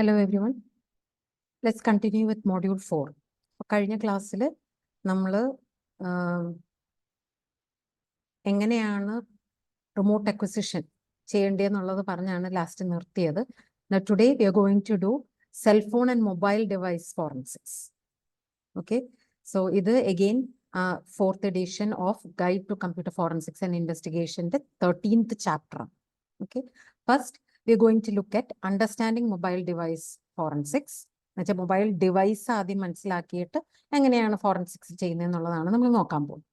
Hello everyone. Let's continue with module 4. കഴിഞ്ഞ ക്ലാസ്സിൽ നമ്മൾ എങ്ങനെയാണ് റിമോട്ട് അക്വിസിഷൻ ചെയ്യേണ്ടതെന്നുള്ളത് പറഞ്ഞാണ് ലാസ്റ്റ് നിർത്തിയത്. Now today we are going to do cell phone and mobile device forensics. Okay, so ഇത് again fourth edition of Guide to Computer Forensics and Investigation, the 13th chapter. Okay, first we are going to look at understanding mobile device forensics. എന്നുവെച്ചാൽ mobile device ആദ്യം മനസ്സിലാക്കിയിട്ട് എങ്ങനെയാണ് forensics ചെയ്യുന്നത് എന്നുള്ളതാണ് നമ്മൾ നോക്കാൻ പോകുന്നത്.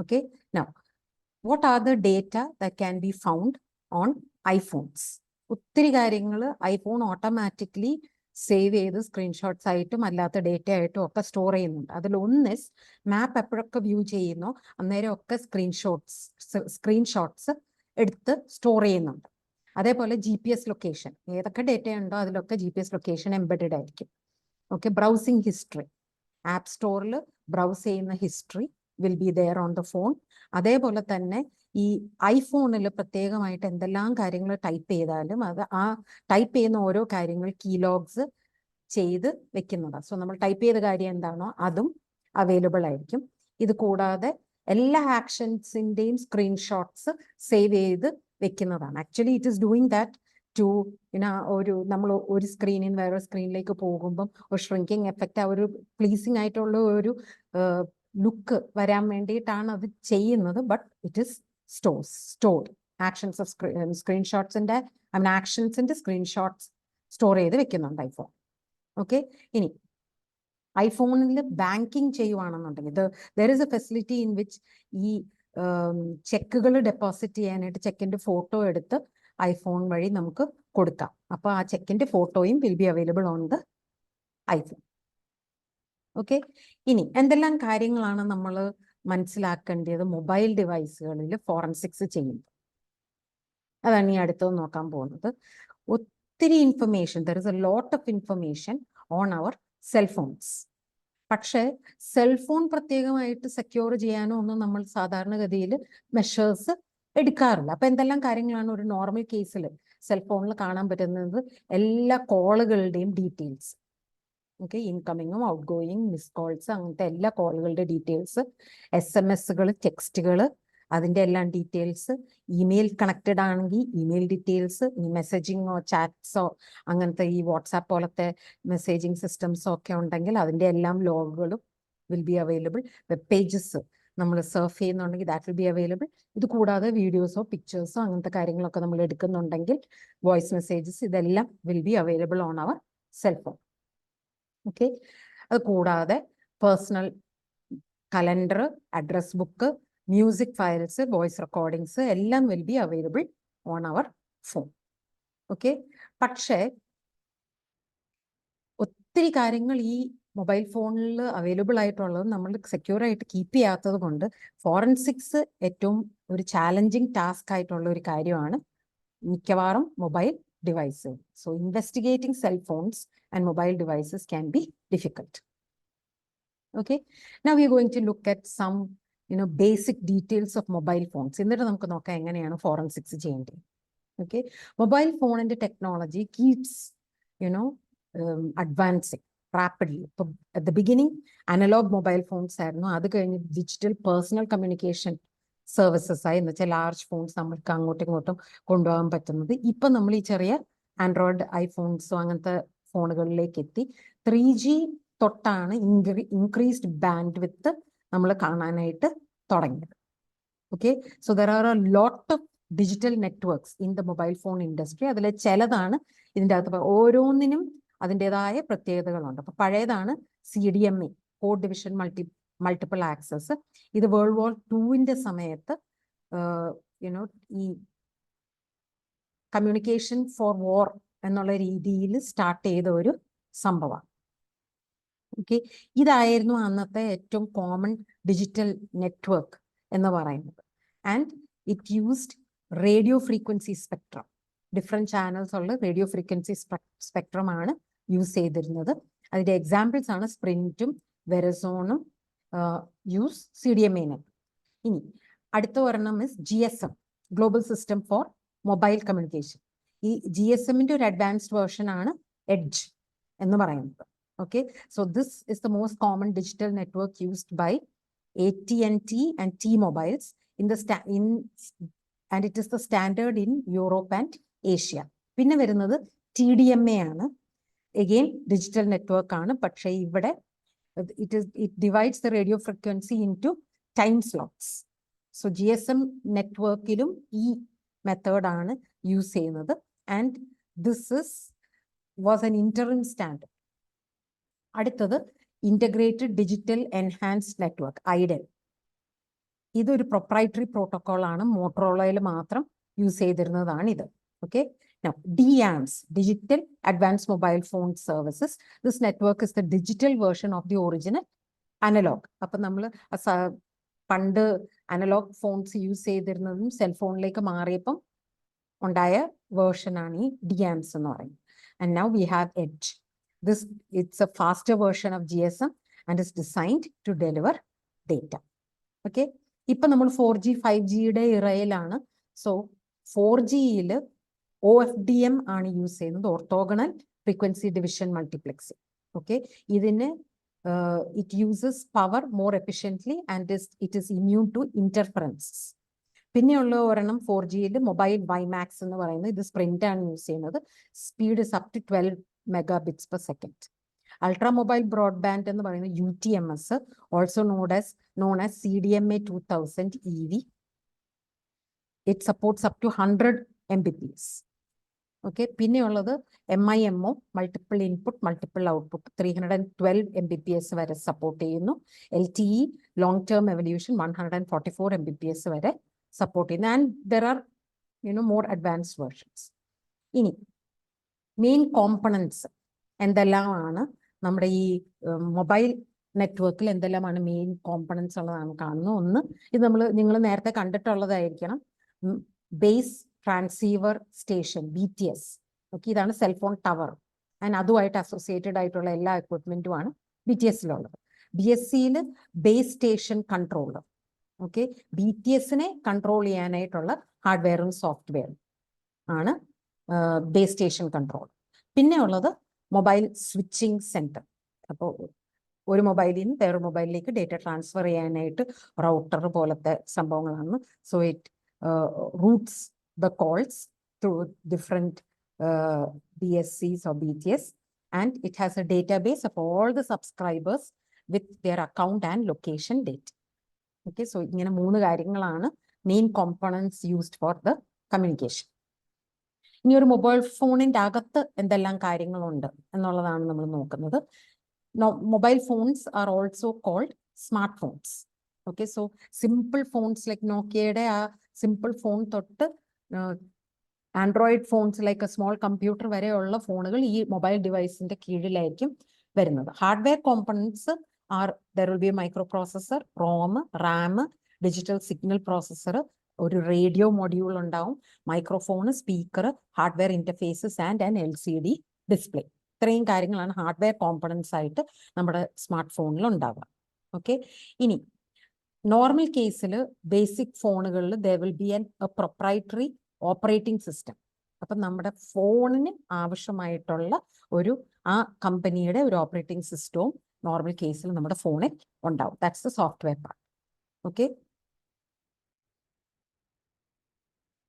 Okay, now what are the data that can be found on iPhones? ഒത്തിരി കാര്യങ്ങൾ ഐഫോൺ ഓട്ടോമാറ്റിക്കലി സേവ് ചെയ്ത് സ്ക്രീൻഷോട്ട്സ് ആയിട്ടും അല്ലാത്ത ഡേറ്റ ആയിട്ടും ഒക്കെ സ്റ്റോർ ചെയ്യുന്നുണ്ട്. അതിൽ ഒന്ന് മാപ്പ് എപ്പോഴൊക്കെ വ്യൂ ചെയ്യുന്നോ അന്നേരം ഒക്കെ സ്ക്രീൻഷോട്ട്സ് എടുത്ത് സ്റ്റോർ ചെയ്യുന്നുണ്ട്. അതേപോലെ GPS ലൊക്കേഷൻ, ഏതൊക്കെ ഡേറ്റ ഉണ്ടോ അതിലൊക്കെ GPS ലൊക്കേഷൻ എംബഡഡ് ആയിരിക്കും. ഓക്കെ, ബ്രൗസിംഗ് ഹിസ്റ്ററി, ആപ്പ് സ്റ്റോറിൽ ബ്രൗസ് ചെയ്യുന്ന history will be their own the phone. അതേപോലെ തന്നെ ഈ ഐഫോണിൽ പ്രത്യേകമായിട്ട് എന്തെല്ലാം കാര്യങ്ങൾ ടൈപ്പ് ചെയ്താലും അത് ആ ടൈപ്പ് ചെയ്യുന്ന ഓരോ കാര്യങ്ങൾ കീലോഗ്സ് ചെയ്ത് വെക്കുന്നതാണ്. സോ നമ്മൾ ടൈപ്പ് ചെയ്ത കാര്യം എന്താണോ അതും അവൈലബിൾ ആയിരിക്കും. ഇത് കൂടാതെ എല്ലാ ആക്ഷൻസിൻ്റെയും സ്ക്രീൻഷോട്ട്സ് സേവ് ചെയ്ത് വെക്കുന്നതാണ്. Actually it is doing that to നമ്മൾ ഒരു സ്ക്രീനിൽ നിന്ന് വേറെ സ്ക്രീനിലേക്ക് പോകുമ്പം ഒരു ഷ്രിങ്കിങ് എഫക്റ്റ്, ആ ഒരു പ്ലീസിങ് ആയിട്ടുള്ള ഒരു ലുക്ക് വരാൻ വേണ്ടിയിട്ടാണ് അത് ചെയ്യുന്നത്. But it is stored actions of സ്ക്രീൻഷോട്ട്സിൻ്റെ ആക്ഷൻസിൻ്റെ സ്ക്രീൻഷോട്ട്സ് സ്റ്റോർ ചെയ്ത് വെക്കുന്നുണ്ട് ഐഫോൺ. ഓക്കെ, ഇനി ഐഫോണിൽ ബാങ്കിങ് ചെയ്യുവാണെന്നുണ്ടെങ്കിൽ there is a facility in which ഈ ചെക്കുകൾ ഡെപ്പോസിറ്റ് ചെയ്യാനായിട്ട് ചെക്കിന്റെ ഫോട്ടോ എടുത്ത് ഐഫോൺ വഴി നമുക്ക് കൊടുക്കാം. അപ്പോൾ ആ ചെക്കിന്റെ ഫോട്ടോയും will be available on the iPhone. Okay, ഇനി എന്തെല്ലാം കാര്യങ്ങളാണ് നമ്മൾ മനസ്സിലാക്കേണ്ടത് മൊബൈൽ ഡിവൈസുകളിൽ ഫോറൻസിക്സ് ചെയ്യുന്നത്? അതാണ് ഈ അടുത്തത് നോക്കാൻ പോകുന്നത്. ഒത്തിരി information, there is a lot of information on our cellphones. പക്ഷേ സെൽഫോൺ പ്രത്യേകമായിട്ട് സെക്യൂർ ചെയ്യാനോ ഒന്നും നമ്മൾ സാധാരണഗതിയിൽ മെഷേഴ്സ് എടുക്കാറില്ല. അപ്പൊ എന്തെല്ലാം കാര്യങ്ങളാണ് ഒരു നോർമൽ കേസിൽ സെൽഫോണിൽ കാണാൻ പറ്റുന്നത്? എല്ലാ കോളുകളുടെയും ഡീറ്റെയിൽസ്, ഓക്കെ, ഇൻകമിങ്ങും ഔട്ട് ഗോയിങ്, മിസ് കോൾസ്, അങ്ങനത്തെ എല്ലാ കോളുകളുടെ ഡീറ്റെയിൽസ്, SMS, ടെക്സ്റ്റുകൾ, അതിൻ്റെ എല്ലാം ഡീറ്റെയിൽസ്, ഇമെയിൽ കണക്റ്റഡ് ആണെങ്കിൽ ഇമെയിൽ ഡീറ്റെയിൽസ്, ഈ മെസ്സേജിങ്ങോ ചാറ്റ്സോ അങ്ങനത്തെ ഈ വാട്സാപ്പ് പോലത്തെ മെസ്സേജിങ് സിസ്റ്റംസോ ഒക്കെ ഉണ്ടെങ്കിൽ അതിൻ്റെ എല്ലാം ലോഗുകളും will be available. Web pages നമ്മൾ സർഫ് ചെയ്യുന്നുണ്ടെങ്കിൽ ദാറ്റ് വിൽ ബി അവൈലബിൾ. ഇത് കൂടാതെ വീഡിയോസോ പിക്ചേഴ്സോ അങ്ങനത്തെ കാര്യങ്ങളൊക്കെ നമ്മൾ എടുക്കുന്നുണ്ടെങ്കിൽ വോയിസ് മെസ്സേജസ്, ഇതെല്ലാം will be available on our cellphone. Okay, അത് കൂടാതെ personal calendar, address book, music files, voice recordings എല്ലാം will be available on our phone. Okay, പക്ഷേ ഒത്തിരി കാര്യങ്ങൾ ഈ മൊബൈൽ ഫോണിൽ അവൈലബിൾ ആയിട്ടുള്ളത് നമ്മൾ സെക്യൂർ ആയിട്ട് കീപ്പ് ചെയ്യാത്തത് കൊണ്ട് ഫോറൻസിക്സ് ഏറ്റവും ഒരു ചാലഞ്ചിങ് ടാസ്ക് ആയിട്ടുള്ള ഒരു കാര്യമാണ് മിക്കവാറും mobile device. So investigating cell phones and mobile devices can be difficult. Okay, now we are going to look at some basic details of mobile phones. എന്നിട്ട് നമുക്ക് നോക്കാം എങ്ങനെയാണ് ഫോറൻസിക്സ് ചെയ്യേണ്ടത്. Okay, മൊബൈൽ ഫോണിന്റെ ടെക്നോളജി കീപ്സ് അഡ്വാൻസിങ് റാപ്പിഡ്ലി. ഇപ്പം at the beginning analogue mobile phones ആയിരുന്നു, അത് കഴിഞ്ഞ് ഡിജിറ്റൽ പേഴ്സണൽ കമ്മ്യൂണിക്കേഷൻ സർവീസസ് ആയി, എന്ന് വെച്ചാൽ ലാർജ് ഫോൺസ് നമ്മൾക്ക് അങ്ങോട്ടും ഇങ്ങോട്ടും കൊണ്ടുപോകാൻ പറ്റുന്നത്. ഇപ്പം നമ്മൾ ഈ ചെറിയ ആൻഡ്രോയിഡ് ഐഫോൺസോ അങ്ങനത്തെ ഫോണുകളിലേക്ക് എത്തി. 3G തൊട്ടാണ് ഇൻക്രീസ്ഡ് ബാൻഡ് വിത്ത് നമ്മൾ കാണാനായിട്ട് തുടങ്ങിയത്. Okay, so there are A lot of digital networks in the mobile phone industry. അതിൽ ചിലതാണ് ഇതിൻ്റെ അകത്ത്, ഓരോന്നിനും അതിൻ്റെതായ പ്രത്യേകതകളുണ്ട്. അപ്പൊ പഴയതാണ് CDMA, code division multiple access. ഇത് വേൾഡ് വാർ 2 സമയത്ത് ഈ കമ്മ്യൂണിക്കേഷൻ ഫോർ വാർ എന്നുള്ള രീതിയിൽ സ്റ്റാർട്ട് ചെയ്ത ഒരു സംഭവമാണ്. ഓക്കെ, ഇതായിരുന്നു അന്നത്തെ ഏറ്റവും കോമൺ ഡിജിറ്റൽ നെറ്റ്വർക്ക് എന്ന് പറയുന്നത്. And it used radio frequency spectrum, different channels ഉള്ള റേഡിയോ ഫ്രീക്വൻസി സ്പെക്ട്രം ആണ് യൂസ് ചെയ്തിരുന്നത്. അതിൻ്റെ എക്സാമ്പിൾസ് ആണ് സ്പ്രിൻറ്റും വെരസോണും യൂസ് CDMA. ഇനി അടുത്ത ഒരെണ്ണം GSM, global system for mobile communication. ഈ GSMന്റെ ഒരു അഡ്വാൻസ്ഡ് വേർഷൻ ആണ് എഡ്ജ് എന്ന് പറയുന്നത്. Okay, so this is the most common digital network used by AT&T and T-Mobiles and it is the standard in Europe and Asia. പിന്നെ വരുന്നത് TDMA ആണ്. Again, digital network ആണ്. പക്ഷേ ഇവിടെ it divides the radio frequency into time slots. So GSM നെറ്റ്വർക്കിലും ഈ method ആണ് use ചെയ്യുന്നത്. And this was an interim standard. അടുത്തത് integrated digital enhanced network, IDEN. ഇതൊരു പ്രൊപ്രൈറ്ററി പ്രോട്ടോകോൾ ആണ്, മോട്ടോറോളയിൽ മാത്രം യൂസ് ചെയ്തിരുന്നതാണ് ഇത്. Okay, DAMS, digital advance mobile phone services. This network is the digital version of the original analogue. അപ്പൊ നമ്മൾ പണ്ട് അനലോഗ് ഫോൺസ് യൂസ് ചെയ്തിരുന്നതും സെൽഫോണിലേക്ക് മാറിയപ്പം ഉണ്ടായ വേർഷനാണ് ഈ DAMS എന്ന് പറയുന്നത്. And now we have Edge. It's a faster version of GSM and is designed to deliver data. Okay, ഇപ്പൊ നമ്മൾ 4G 5Gയുടെ ഇറയിലാണ്. സോ 4Gയിൽ OFDM ആണ് യൂസ് ചെയ്യുന്നത്, ഓർത്തോഗണൽ ഫ്രീക്വൻസി ഡിവിഷൻ മൾട്ടിപ്ലെക്സിംഗ്. ഓക്കെ, ഇതിന് it uses power more efficiently and it is immune to interferences. പിന്നെയുള്ള ഒരെണ്ണം 4Gയിൽ mobile WiMAX എന്ന് പറയുന്നത്, ഇത് സ്പ്രിന്റ് ആണ് യൂസ് ചെയ്യുന്നത്. Speed is up to 12 megabits per second. Ultra mobile broadband എന്ന് പറയുന്നത് UTMS, also known as CDMA 2000 EV. It supports up to 100 Mbps. Okay, പിന്നെയുള്ളത് MIMO, multiple input multiple output, 312 Mbps വരെ support ചെയ്യുന്നു. LTE, long term evolution, 144 Mbps വരെ support ചെയ്യുന്നു. And there are more advanced versions. ഇനി main components എന്തെല്ലാമാണ് നമ്മുടെ ഈ mobile നെറ്റ്വർക്കിൽ എന്തെല്ലാമാണ് മെയിൻ കോമ്പണൻസ് ഉള്ളതാണ് കാണുന്നത്. ഒന്ന്, ഇത് നിങ്ങൾ നേരത്തെ കണ്ടിട്ടുള്ളതായിരിക്കണം, base transceiver station, BTS. Okay, ഇതാണ് സെൽഫോൺ ടവർ ആൻഡ് അതുമായിട്ട് അസോസിയേറ്റഡ് ആയിട്ടുള്ള എല്ലാ എക്വിപ്മെന്റുമാണ് BTSിലുള്ളത്. BSCയിൽ ബേസ് സ്റ്റേഷൻ കൺട്രോളർ. ഓക്കെ, BTSനെ കൺട്രോൾ ചെയ്യാനായിട്ടുള്ള ഹാർഡ്വെയറും സോഫ്റ്റ്വെയറും ആണ് ബേസ് സ്റ്റേഷൻ കൺട്രോൾ. പിന്നെ ഉള്ളത് മൊബൈൽ സ്വിച്ചിങ് സെന്റർ. അപ്പോൾ ഒരു മൊബൈലിൽ നിന്ന് വേറൊരു മൊബൈലിലേക്ക് ഡേറ്റ ട്രാൻസ്ഫർ ചെയ്യാനായിട്ട് റൗട്ടർ പോലത്തെ സംഭവങ്ങളാണ്. So it Roots the calls through different BSCs or BTS and it has a database of all the subscribers with their account and location data. Okay, so ഇങ്ങനെ 3 കാര്യങ്ങളാണ് main components used for the communication. ഇനി ഒരു mobile ഫോണിന്റെ അകത്ത് എന്തെല്ലാം കാര്യങ്ങളുണ്ട് എന്നുള്ളതാണ് നമ്മൾ നോക്കുന്നത്. Mobile phones are also called smart phones. Okay, so simple phones like നോക്കിയയുടെ ആ സിമ്പിൾ ഫോൺ തൊട്ട് Android phones like a small computer വരെയുള്ള ഫോണുകൾ ഈ മൊബൈൽ ഡിവൈസിന്റെ കീഴിലായിരിക്കും വരുന്നത്. Hardware components are there will be a microprocessor, ROM, RAM, digital signal processor, ഒരു റേഡിയോ മൊഡ്യൂൾ ഉണ്ടാവും, microphone, speaker, hardware interfaces and an LCD display. ഇത്രയും കാര്യങ്ങളാണ് ഹാർഡ്വെയർ കോമ്പണൻസ് ആയിട്ട് നമ്മുടെ സ്മാർട്ട് ഫോണിൽ ഉണ്ടാവുക. ഓക്കെ, ഇനി നോർമൽ കേസിൽ ബേസിക് ഫോണുകളിൽ there will be A proprietary operating system. അപ്പം നമ്മുടെ ഫോണിന് ആവശ്യമായിട്ടുള്ള ആ കമ്പനിയുടെ ഒരു ഓപ്പറേറ്റിംഗ് സിസ്റ്റവും നോർമൽ കേസിൽ നമ്മുടെ ഫോണിൽ ഉണ്ടാവും. That's the software part. Okay,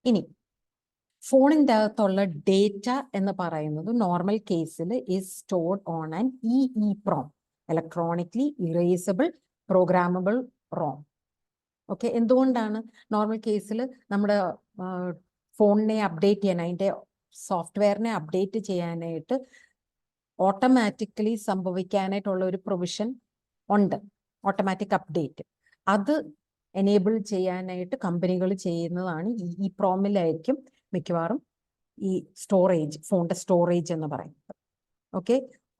ഇനി ഫോണിൻ്റെ അകത്തുള്ള ഡേറ്റ എന്ന് പറയുന്നത് നോർമൽ കേസിൽ is stored on an EEPROM, electronically erasable programmable ROM. Okay, എന്തുകൊണ്ടാണ് നോർമൽ കേസിൽ നമ്മുടെ ഫോണിനെ അപ്ഡേറ്റ് ചെയ്യാൻ, അതിൻ്റെ സോഫ്റ്റ്വെയറിനെ അപ്ഡേറ്റ് ചെയ്യാനായിട്ട് ഓട്ടോമാറ്റിക്കലി സംഭവിക്കാനായിട്ടുള്ള ഒരു പ്രൊവിഷൻ ഉണ്ട്, ഓട്ടോമാറ്റിക് അപ്ഡേറ്റ്. അത് എനേബിൾ ചെയ്യാനായിട്ട് കമ്പനികൾ ചെയ്യുന്നതാണ് EEPROM-ലായിരിക്കും മിക്കവാറും ഈ സ്റ്റോറേജ്, ഫോണിന്റെ സ്റ്റോറേജ് എന്ന് പറയുന്നത്. Okay,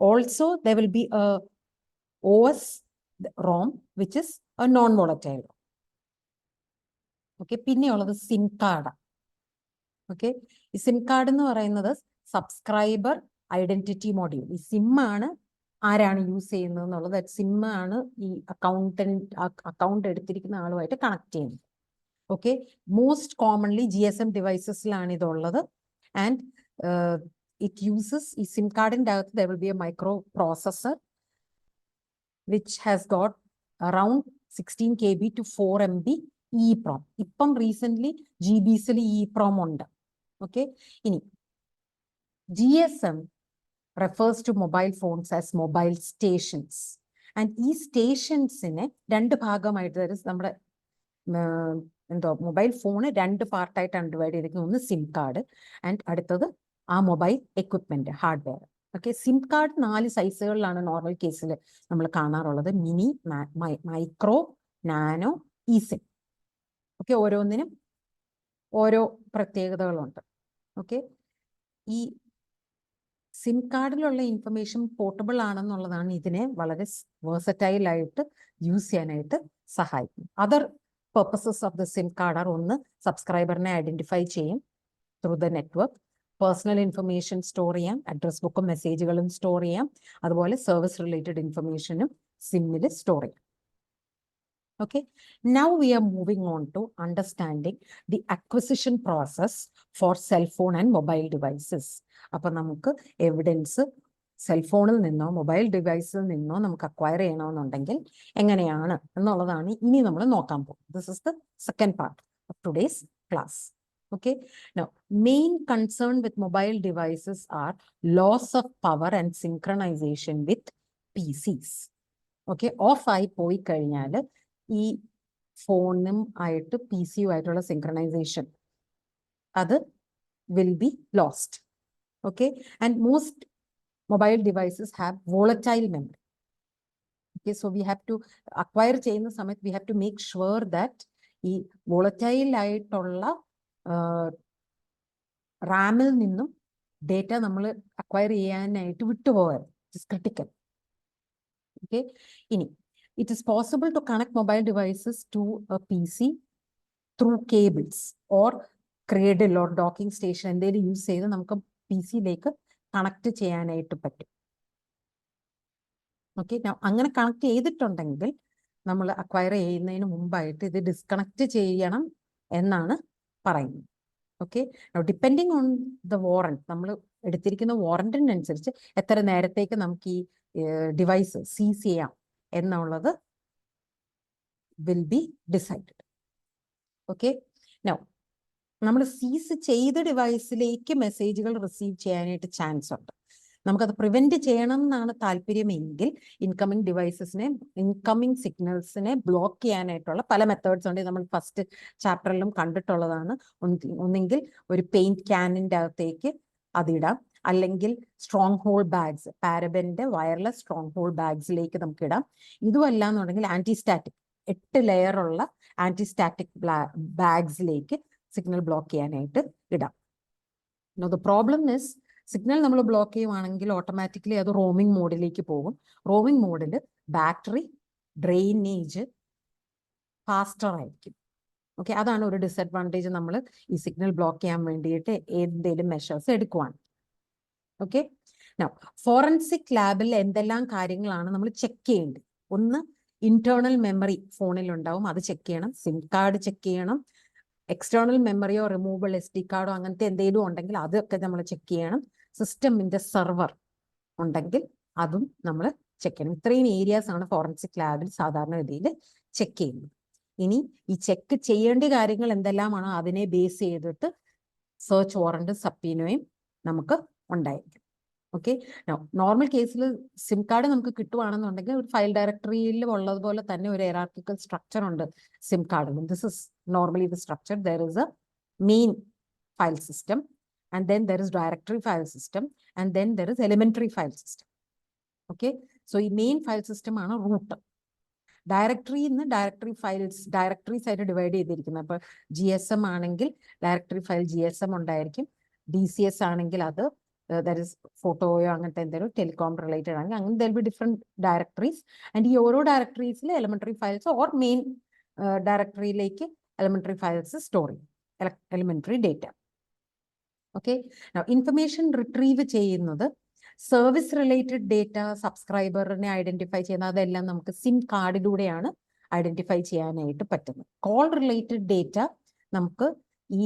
also there will B OS ROM which is A non volatile. Okay, പിന്നെയുള്ളത് സിം കാർഡ്. ഓക്കെ, ഈ സിം കാർഡ് എന്ന് പറയുന്നത് സബ്സ്ക്രൈബർ ഐഡന്റിറ്റി മൊഡ്യൂൾ. ഈ സിം ആണ് ആരാണ് യൂസ് ചെയ്യുന്നത് എന്നുള്ളത്, സിം ആണ് ഈ അക്കൗണ്ട് എടുത്തിരിക്കുന്ന ആളുമായിട്ട് കണക്ട് ചെയ്യുന്നത്. ഓക്കെ, മോസ്റ്റ് കോമൺലി GSM ഡിവൈസസിലാണ് ഇതുള്ളത്. ആൻഡ് it uses ഈ സിം കാർഡിൻ്റെ അകത്ത് there will be a microprocessor which has got around 16 KB to 4 MB EEPROM. ഇപ്പം റീസെന്റ് GBസിൽ EEPROM ഉണ്ട്. ഓക്കെ, ഇനി GSM refers to mobile phones as mobile stations. And ഈ സ്റ്റേഷൻസിനെ രണ്ട് ഭാഗമായിട്ട് നമ്മുടെ എന്തോ മൊബൈൽ ഫോണ് രണ്ട് പാർട്ടായിട്ടാണ് ഡിവൈഡ് ചെയ്തിരിക്കുന്നത്. ഒന്ന് സിം കാർഡ് ആൻഡ് അടുത്തത് ആ mobile equipment hardware. Okay, SIM card 4 സൈസുകളിലാണ് നോർമൽ കേസിൽ നമ്മൾ കാണാറുള്ളത്. Mini, micro, nano, e SIM. Okay, ഓരോന്നിനും ഓരോ പ്രത്യേകതകളുണ്ട്. ഓക്കെ, ഈ സിം കാർഡിലുള്ള ഇൻഫർമേഷൻ പോർട്ടബിൾ ആണെന്നുള്ളതാണ് ഇതിനെ വളരെ വേഴ്സറ്റൈൽ ആയിട്ട് യൂസ് ചെയ്യാനായിട്ട് സഹായിക്കും. Other purposes of the SIM card are ഒന്ന് സബ്സ്ക്രൈബറിനെ ഐഡന്റിഫൈ ചെയ്യും through the network, personal information store ചെയ്യാം, അഡ്രസ് ബുക്കും മെസ്സേജുകളും സ്റ്റോർ ചെയ്യാം, അതുപോലെ സർവീസ് റിലേറ്റഡ് ഇൻഫർമേഷനും സിമ്മിൽ സ്റ്റോർ ചെയ്യാം. Okay, now we are moving on to understanding the acquisition process for cell phone and mobile devices. അപ്പോൾ നമുക്ക് എവിഡൻസ് സെൽഫോണിൽ നിന്നോ മൊബൈൽ ഡിവൈസിൽ നിന്നോ നമുക്ക് അക്വയർ ചെയ്യണമെന്നുണ്ടെങ്കിൽ എങ്ങനെയാണ് എന്നുള്ളതാണ് ഇനി നമ്മൾ നോക്കാൻ പോകും. This is the second part of today's class. Okay, now main concern with mobile devices are loss of power and synchronization with PCs. Okay, of ആയി പോയി കഴിഞ്ഞാൽ ഈ ഫോണും ആയിട്ട് പി സിയുമായിട്ടുള്ള സിങ്ക്രണൈസേഷൻ അത് will be lost. Okay, and most mobile devices have volatile memory. Okay, so we have to acquire ചെയ്യുന്ന സമയത്ത് we have to make sure that ഈ volatile ആയിട്ടുള്ള റാമിൽ നിന്നും ഡേറ്റ നമ്മൾ അക്വയർ ചെയ്യാനായിട്ട് വിട്ടുപോകരുത്. It is critical. ഓക്കെ, ഇനി it is possible to connect mobile devices to a PC through cables or cradle or docking station എന്തെങ്കിലും യൂസ് ചെയ്ത് നമുക്ക് പി സിയിലേക്ക് കണക്ട് ചെയ്യാനായിട്ട് പറ്റും. ഓക്കെ, അങ്ങനെ കണക്ട് ചെയ്തിട്ടുണ്ടെങ്കിൽ നമ്മൾ അക്വയർ ചെയ്യുന്നതിന് മുമ്പായിട്ട് ഇത് ഡിസ്കണക്ട് ചെയ്യണം എന്നാണ് പറയുന്നത്. Okay, depending on the warrant, നമ്മൾ എടുത്തിരിക്കുന്ന വാറന്റിനനുസരിച്ച് എത്ര നേരത്തേക്ക് നമുക്ക് ഈ ഡിവൈസ് സീസ് ചെയ്യാം എന്നുള്ളത് will be decided. Okay, now നമ്മൾ സീസ് ചെയ്ത ഡിവൈസിലേക്ക് മെസ്സേജുകൾ റിസീവ് ചെയ്യാനായിട്ട് ചാൻസ് ഉണ്ട്. നമുക്കത് പ്രിവെന്റ് ചെയ്യണം എന്നാണ് താല്പര്യമെങ്കിൽ ഇൻകമിങ് ഡിവൈസസിനെ, ഇൻകമിങ് സിഗ്നൽസിനെ ബ്ലോക്ക് ചെയ്യാനായിട്ടുള്ള പല മെത്തേഡ്സ് ഉണ്ട്. നമ്മൾ ഫസ്റ്റ് ചാപ്റ്ററിലും കണ്ടിട്ടുള്ളതാണ്. ഒന്നെങ്കിൽ ഒരു പെയിന്റ് ക്യാനിൻ്റെ അകത്തേക്ക് അതിടാം, അല്ലെങ്കിൽ സ്ട്രോങ് ഹോൾ ബാഗ്സ്, പാരബന്റെ വയർലെസ് സ്ട്രോങ് ഹോൾ ബാഗ്സിലേക്ക് നമുക്ക് ഇടാം. ഇതുമല്ല എന്നുണ്ടെങ്കിൽ ആന്റിസ്റ്റാറ്റിക് 8 ലെയറുള്ള ആന്റിസ്റ്റാറ്റിക് ബാഗ്സിലേക്ക് സിഗ്നൽ ബ്ലോക്ക് ചെയ്യാനായിട്ട് ഇടാം. ദ പ്രോബ്ലം ഇസ് സിഗ്നൽ നമ്മൾ ബ്ലോക്ക് ചെയ്യുവാണെങ്കിൽ ഓട്ടോമാറ്റിക്കലി അത് റോമിംഗ് മോഡിലേക്ക് പോകും. റോമിംഗ് മോഡിൽ ബാറ്ററി ഡ്രെയിനേജ് ഫാസ്റ്റർ ആയിരിക്കും. ഓക്കെ, അതാണ് ഒരു ഡിസഡ്വാൻറ്റേജ് നമ്മൾ ഈ സിഗ്നൽ ബ്ലോക്ക് ചെയ്യാൻ വേണ്ടിയിട്ട് എന്തെങ്കിലും മെഷേഴ്സ് എടുക്കുവാണ്. ഓക്കെ, നൗ ഫോറൻസിക് ലാബിൽ എന്തെല്ലാം കാര്യങ്ങളാണ് നമ്മൾ ചെക്ക് ചെയ്യേണ്ടത്? ഒന്ന്, ഇന്റേണൽ മെമ്മറി ഫോണിൽ ഉണ്ടാവും, അത് ചെക്ക് ചെയ്യണം. സിം കാർഡ് ചെക്ക് ചെയ്യണം. എക്സ്റ്റേണൽ മെമ്മറിയോ റിമൂവബിൾ SD കാർഡോ അങ്ങനത്തെ എന്തെങ്കിലും ഉണ്ടെങ്കിൽ അതൊക്കെ നമ്മൾ ചെക്ക് ചെയ്യണം. സിസ്റ്റമിന്റെ സെർവർ ഉണ്ടെങ്കിൽ അതും നമ്മൾ ചെക്ക് ചെയ്യണം. ഇത്രയും ഏരിയാസ് ആണ് ഫോറൻസിക് ലാബിൽ സാധാരണഗതിയിൽ ചെക്ക് ചെയ്യുന്നത്. ഇനി ഈ ചെക്ക് ചെയ്യേണ്ട കാര്യങ്ങൾ എന്തെല്ലാമാണോ അതിനെ ബേസ് ചെയ്തിട്ട് സെർച്ച് വാറണ്ട് സബ്പീനോയും നമുക്ക് ഉണ്ടായിരിക്കും. ഓക്കെ, നോർമൽ കേസിൽ സിം കാർഡ് നമുക്ക് കിട്ടുവാണെന്നുണ്ടെങ്കിൽ ഒരു ഫയൽ ഡയറക്ടറിയിൽ ഉള്ളതുപോലെ തന്നെ ഒരു ഹൈറാർക്കിക്കൽ സ്ട്രക്ചർ ഉണ്ട് സിം കാർഡിൽ. This is normally the structure. There is A main file system, and then there is directory file system, and then there is elementary file system. Okay, so ഈ main file system ആണ് root. Directory files directories ആയിട്ട് divide ചെയ്തിരിക്കുന്നത്. അപ്പോൾ GSM ആണെങ്കിൽ directory file GSM ഉണ്ടായിരിക്കും. DCS ആണെങ്കിൽ അത് that is ഫോട്ടോയോ അങ്ങനത്തെ എന്തെങ്കിലും ടെലികോം റിലേറ്റഡ് ആണെങ്കിൽ അങ്ങനെ there be different directories. And ഈ ഓരോ ഡയറക്ടറീസിൽ എലിമെന്ററി ഫയൽസ് ഓർ മെയിൻ ഡയറക്ടറിയിലേക്ക് എലിമെന്ററി ഫയൽസ് സ്റ്റോർ ചെയ്യും, elementary data. Okay, information retrieve ചെയ്യുന്നത് സർവീസ് റിലേറ്റഡ് ഡേറ്റ, സബ്സ്ക്രൈബറിനെ ഐഡന്റിഫൈ ചെയ്യുന്നത്, അതെല്ലാം നമുക്ക് സിം കാർഡിലൂടെയാണ് ഐഡന്റിഫൈ ചെയ്യാനായിട്ട് പറ്റുന്നത്. കോൾ റിലേറ്റഡ് ഡേറ്റ നമുക്ക് ഈ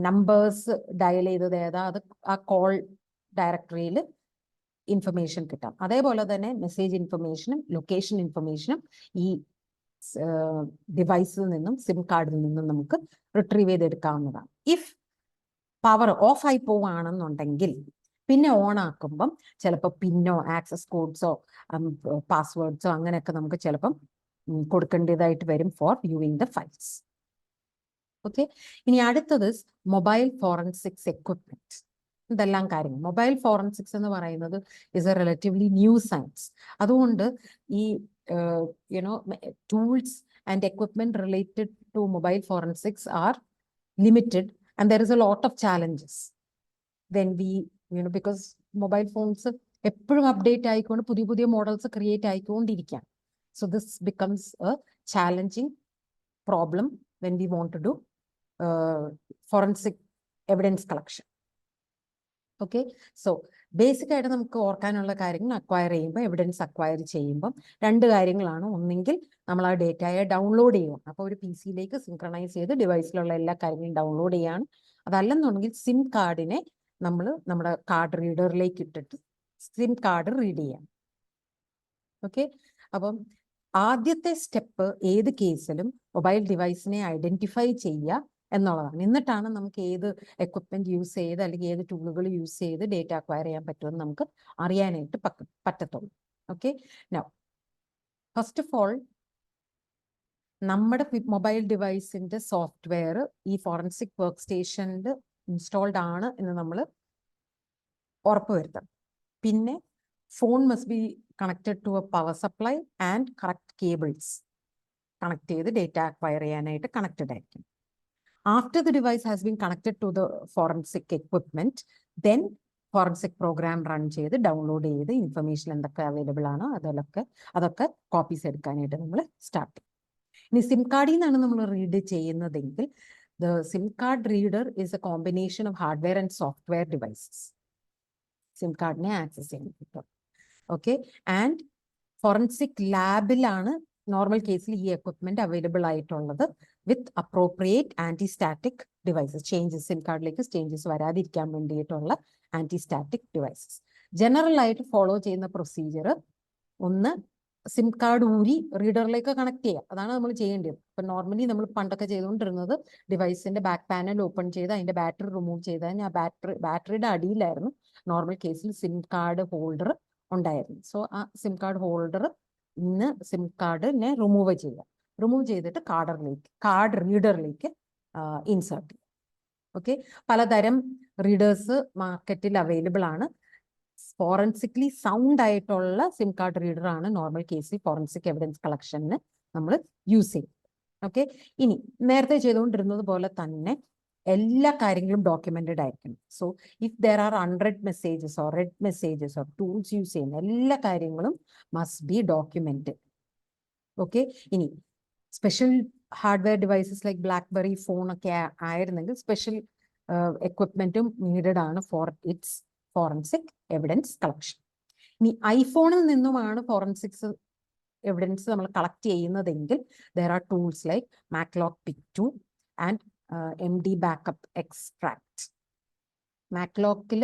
നമ്പേഴ്സ് ഡയൽ ചെയ്തത് ഏതാ, അത് ആ കോൾ ഡയറക്ടറിയിൽ ഇൻഫർമേഷൻ കിട്ടാം. അതേപോലെ തന്നെ മെസ്സേജ് ഇൻഫർമേഷനും ലൊക്കേഷൻ ഇൻഫർമേഷനും ഈ ഡിവൈസിൽ നിന്നും സിം കാർഡിൽ നിന്നും നമുക്ക് റിട്രീവ് ചെയ്തെടുക്കാവുന്നതാണ്. ഇഫ് പവർ ഓഫ് ആയി പോവുകയാണെന്നുണ്ടെങ്കിൽ പിന്നെ ഓൺ ആക്കുമ്പം ചിലപ്പോൾ പിന്നോ ആക്സസ് കോഡ്സോ പാസ്വേഡ്സോ അങ്ങനെയൊക്കെ നമുക്ക് ചിലപ്പം കൊടുക്കേണ്ടതായിട്ട് വരും for viewing the files. Okay, ഇനി അടുത്തത് മൊബൈൽ ഫോറൻസിക്സ് എക്വിപ്മെന്റ്. ഇതെല്ലാം കാര്യങ്ങൾ. മൊബൈൽ ഫോറൻസിക്സ് എന്ന് പറയുന്നത് is A relatively new science. അതുകൊണ്ട് ഈ tools and equipment related to mobile forensics are limited, and there is a lot of challenges when we because mobile phones എപ്പോഴും update ആയിക്കൊണ്ട് പുതിയ പുതിയ മോഡൽസ് ക്രിയേറ്റ് ആയിക്കൊണ്ടിരിക്കാം. So this becomes a challenging problem when we want to do forensic evidence collection. Okay, so basic ആയിട്ട് നമുക്ക് ഓർക്കാനുള്ള കാര്യങ്ങൾ acquire ചെയ്യുമ്പോൾ, evidence acquire ചെയ്യുമ്പം രണ്ട് കാര്യങ്ങളാണ്. ഒന്നെങ്കിൽ നമ്മൾ ആ ഡേറ്റയെ ഡൗൺലോഡ് ചെയ്യണം. അപ്പോൾ ഒരു പി സിയിലേക്ക് സിൻക്രണൈസ് ചെയ്ത് ഡിവൈസിലുള്ള എല്ലാ കാര്യങ്ങളും ഡൗൺലോഡ് ചെയ്യാണ്. അതല്ലെന്നുണ്ടെങ്കിൽ സിം കാർഡിനെ നമ്മൾ നമ്മുടെ കാർഡ് റീഡറിലേക്ക് ഇട്ടിട്ട് സിം കാർഡ് റീഡ് ചെയ്യാം. ഓക്കെ, അപ്പം ആദ്യത്തെ സ്റ്റെപ്പ് ഏത് കേസിലും മൊബൈൽ ഡിവൈസിനെ ഐഡന്റിഫൈ ചെയ്യുക എന്നുള്ളതാണ്. എന്നിട്ടാണ് നമുക്ക് ഏത് എക്വിപ്മെന്റ് യൂസ് ചെയ്ത് അല്ലെങ്കിൽ ഏത് ടൂളുകൾ യൂസ് ചെയ്ത് ഡേറ്റ അക്വയർ ചെയ്യാൻ പറ്റുമെന്ന് നമുക്ക് അറിയാനായിട്ട് പറ്റത്തുള്ളൂ. Okay, now first of all നമ്മുടെ മൊബൈൽ ഡിവൈസിന്റെ സോഫ്റ്റ്വെയർ ഈ ഫോറൻസിക് വർക്ക് സ്റ്റേഷനിൽ ഇൻസ്റ്റാൾഡ് ആണ് എന്ന് നമ്മൾ ഉറപ്പുവരുത്തണം. പിന്നെ phone must be connected to a power supply and correct cables connect ചെയ്ത് ഡേറ്റ അക്വയർ ചെയ്യാനായിട്ട് കണക്റ്റഡ് ആയിരിക്കും. After the device has been connected to the forensic equipment, then forensic program run ചെയ്ത് ഡൗൺലോഡ് ചെയ്ത് ഇൻഫർമേഷൻ എന്തൊക്കെ available ആണോ അതൊക്കെ copies എടുക്കാനായിട്ട് നമ്മൾ സ്റ്റാർട്ട് ചെയ്യും. ഇനി സിം കാർഡിൽ നിന്നാണ് നമ്മൾ റീഡ് ചെയ്യുന്നതെങ്കിൽ the SIM card reader is a combination of hardware and software devices. SIM കാർഡിനെ ആക്സസ് ചെയ്യാൻ പറ്റും. ഓക്കെ, ആൻഡ് ഫോറൻസിക് ലാബിലാണ് നോർമൽ കേസിൽ ഈ എക്വിപ്മെന്റ് അവൈലബിൾ ആയിട്ടുള്ളത് with appropriate anti static devices. Changes SIM കാർഡിലേക്ക് ചേഞ്ചസ് വരാതിരിക്കാൻ വേണ്ടിയിട്ടുള്ള ആന്റി സ്റ്റാറ്റിക് ഡിവൈസസ്. ജനറൽ ആയിട്ട് ഫോളോ ചെയ്യുന്ന പ്രൊസീജിയർ ഒന്ന്, സിം കാർഡ് ഊരി റീഡറിലേക്ക് കണക്ട് ചെയ്യുക. അതാണ് നമ്മൾ ചെയ്യേണ്ടത്. ഇപ്പൊ നോർമലി നമ്മൾ പണ്ടൊക്കെ ചെയ്തുകൊണ്ടിരുന്നത് ഡിവൈസിന്റെ ബാക്ക് പാനൽ ഓപ്പൺ ചെയ്ത് അതിന്റെ ബാറ്ററി റിമൂവ് ചെയ്താൽ ആ ബാറ്ററിയുടെ അടിയിലായിരുന്നു നോർമൽ കേസിൽ സിം കാർഡ് ഹോൾഡർ ഉണ്ടായിരുന്നു. സോ ആ സിം കാർഡ് ഹോൾഡർ ഇന്ന് സിം കാർഡിനെ റിമൂവ് ചെയ്തിട്ട് കാർഡ് റീഡറിലേക്ക് ഇൻസേർട്ട് ചെയ്യും. ഓക്കെ, പലതരം റീഡേഴ്സ് മാർക്കറ്റിൽ അവൈലബിൾ ആണ്. ഫോറൻസിക്കലി സൗണ്ട് ആയിട്ടുള്ള സിം കാർഡ് റീഡർ ആണ് നോർമൽ കേസിൽ ഫോറൻസിക് എവിഡൻസ് കളക്ഷന് നമ്മൾ യൂസ് ചെയ്യും. ഓക്കെ, ഇനി നേരത്തെ ചെയ്തുകൊണ്ടിരുന്നത് പോലെ തന്നെ എല്ലാ കാര്യങ്ങളും ഡോക്യുമെന്റഡ് ആയിരിക്കണം. So if there are unread messages or read messages or tools use ചെയ്യുന്ന എല്ലാ കാര്യങ്ങളും മസ്റ്റ് ബി ഡോക്യുമെന്റഡ്. ഓക്കെ, ഇനി special hardware devices like BlackBerry phone ഒക്കെ ആയിരുന്നെങ്കിൽ സ്പെഷ്യൽ എക്വിപ്മെന്റും നീഡഡ് ആണ് for its forensic evidence collection. ഇനി ഐഫോണിൽ നിന്നുമാണ് ഫോറൻസിക്സ് എവിഡൻസ് നമ്മൾ കളക്ട് ചെയ്യുന്നതെങ്കിൽ there are tools like Maclock Pic2 and MD Backup Extract. Maclockൽ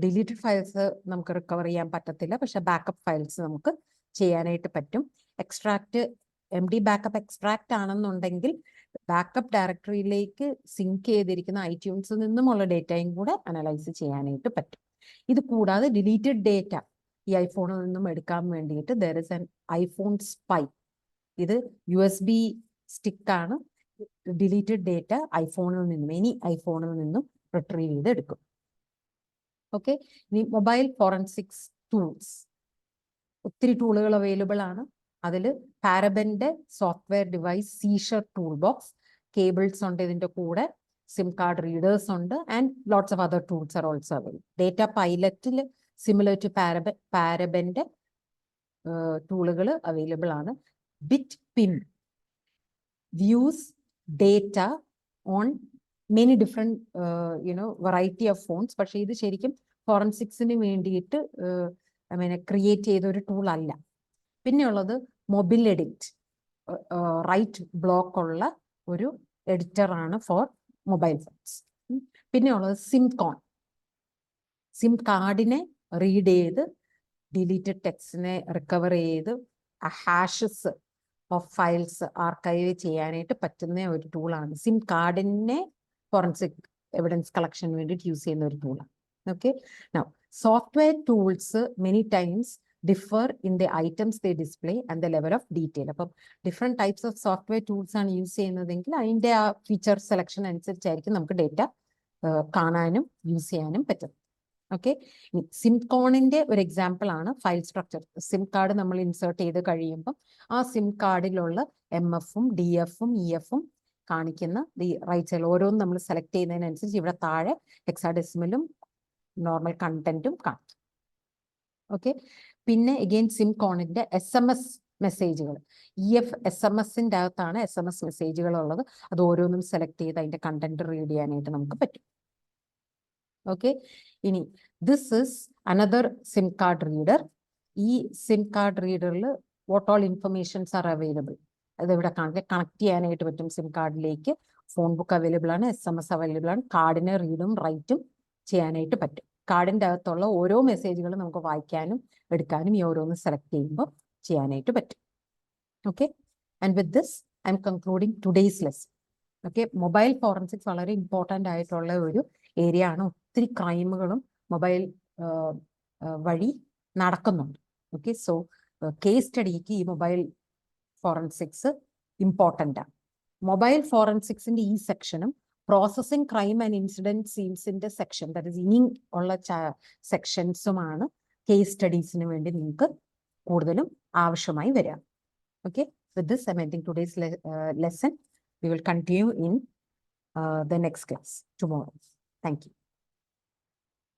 ഡിലീറ്റഡ് ഫയൽസ് നമുക്ക് റിക്കവർ ചെയ്യാൻ പറ്റത്തില്ല, പക്ഷെ ബാക്കപ്പ് ഫയൽസ് നമുക്ക് ചെയ്യാനായിട്ട് പറ്റും. എക്സ്ട്രാക്ട് MD Backup Extract ആണെന്നുണ്ടെങ്കിൽ ബാക്കപ്പ് ഡയറക്ടറിയിലേക്ക് സിങ്ക് ചെയ്തിരിക്കുന്ന iTunes നിന്നുമുള്ള ഡേറ്റയും കൂടെ അനലൈസ് ചെയ്യാനായിട്ട് പറ്റും. ഇത് കൂടാതെ ഡിലീറ്റഡ് ഡേറ്റ ഈ ഐഫോണിൽ നിന്നും എടുക്കാൻ വേണ്ടിയിട്ട് there is an iPhone Spy. ഇത് USB സ്റ്റിക്ക് ആണ്. ഡിലീറ്റഡ് ഡേറ്റ എനി ഐഫോണിൽ നിന്നും റിട്രീവ് ചെയ്ത് എടുക്കും. ഓക്കെ, ഇനി മൊബൈൽ ഫോറൻസിക്സ് ടൂൾസ്, ഒത്തിരി ടൂളുകൾ അവൈലബിൾ ആണ്. അതിൽ പാരബന്റെ software device seizure tool box, cables ഉണ്ട് ഇതിന്റെ കൂടെ, സിം കാർഡ് റീഡേഴ്സ് ഉണ്ട്, and lots of other tools are also available. Data പൈലറ്റിൽ സിമിലർ ടു പാരബന്റെ ടൂളുകൾ അവൈലബിൾ ആണ്. BitPin views data on many different variety of phones. പക്ഷെ ഇത് ശരിക്കും ഫോറൻസിക്സിന് വേണ്ടിയിട്ട് ക്രിയേറ്റ് ചെയ്ത ഒരു ടൂൾ അല്ല. പിന്നെയുള്ളത് മൊബൈൽ എഡിറ്റ്, റൈറ്റ് ബ്ലോക്ക് ഉള്ള ഒരു എഡിറ്റർ ആണ് ഫോർ മൊബൈൽ ഫോൺസ്. പിന്നെയുള്ളത് സിം കാർഡിനെ റീഡ് ചെയ്ത് ഡിലീറ്റഡ് ടെക്സ്റ്റിനെ റിക്കവർ ചെയ്ത് ഹാഷസ് ഓഫ് ഫയൽസ് ആർക്കൈവ് ചെയ്യാനായിട്ട് പറ്റുന്ന ഒരു ടൂളാണ്. സിം കാർഡിനെ ഫോറൻസിക് എവിഡൻസ് കളക്ഷൻ വേണ്ടിയിട്ട് യൂസ് ചെയ്യുന്ന ഒരു ടൂളാണ്. Okay, now software tools many times differ in the items they display and the level of detail. അപ്പം different types of software tools ആണ് യൂസ് ചെയ്യുന്നതെങ്കിൽ അതിൻ്റെ ആ ഫീച്ചർ സെലക്ഷൻ അനുസരിച്ചായിരിക്കും നമുക്ക് ഡേറ്റ കാണാനും യൂസ് ചെയ്യാനും പറ്റും. ഓക്കെ, സിംകോണിന്റെ ഒരു എക്സാമ്പിൾ ആണ് ഫയൽ സ്ട്രക്ചർ. സിം കാർഡ് നമ്മൾ ഇൻസേർട്ട് ചെയ്ത് കഴിയുമ്പോൾ ആ സിം കാർഡിലുള്ള MFഉം DFഉം EFഉം കാണിക്കുന്ന ഈ റൈറ്റ് സൈഡിൽ ഓരോന്നും നമ്മൾ സെലക്ട് ചെയ്യുന്നതിനനുസരിച്ച് ഇവിടെ താഴെ ഹെക്സാഡെസിമലും നോർമൽ കണ്ടന്റും കാണിക്കും. ഓക്കെ, പിന്നെ അഗെയിൻ സിംകോണിന്റെ SMS മെസ്സേജുകൾ, SMS-ന്റെ അകത്താണ് SMS മെസ്സേജുകൾ ഉള്ളത്. അത് ഓരോന്നും സെലക്ട് ചെയ്ത് അതിന്റെ കണ്ടന്റ് റീഡ് ചെയ്യാനായിട്ട് നമുക്ക് പറ്റും. ഓക്കെ, ഇനി this is another SIM card reader. ഈ സിം കാർഡ് റീഡറിൽ what all informations are available അത് ഇവിടെ കണക്ട് ചെയ്യാനായിട്ട് പറ്റും. സിം കാർഡിലേക്ക് ഫോൺ ബുക്ക് അവൈലബിൾ ആണ്, SMS അവൈലബിൾ ആണ്, കാർഡിനെ റീഡും റൈറ്റും ചെയ്യാനായിട്ട് പറ്റും. കാർഡിൻ്റെ അകത്തുള്ള ഓരോ മെസ്സേജുകളും നമുക്ക് വായിക്കാനും എടുക്കാനും ഈ ഓരോന്ന് സെലക്ട് ചെയ്യുമ്പോൾ ചെയ്യാനായിട്ട് പറ്റും. Okay, and with this I M concluding today's lesson. Okay, mobile forensics വളരെ ഇമ്പോർട്ടൻ്റ് ആയിട്ടുള്ള ഒരു ഏരിയ ആണ്. ഒത്തിരി ക്രൈമുകളും മൊബൈൽ വഴി നടക്കുന്നുണ്ട്. ഓക്കെ, സോ കേസ് സ്റ്റഡിക്ക് ഈ മൊബൈൽ ഫോറൻസിക്സ് ഇമ്പോർട്ടൻ്റ് ആണ്. മൊബൈൽ ഫോറൻസിക്സിൻ്റെ ഈ സെക്ഷനും പ്രോസസ്സിംഗ് ക്രൈം ആൻഡ് ഇൻസിഡൻറ്റ് സീൻസിൻ്റെ സെക്ഷൻ, ദാറ്റ് ഇസ് ഇനി ഉള്ള സെക്ഷൻസുമാണ് കേസ് സ്റ്റഡീസിന് വേണ്ടി നിങ്ങൾക്ക് കൂടുതലും ആവശ്യമായി വരിക. Okay, with this I M ending today's lesson. We will continue in the next class tomorrow. Thank you.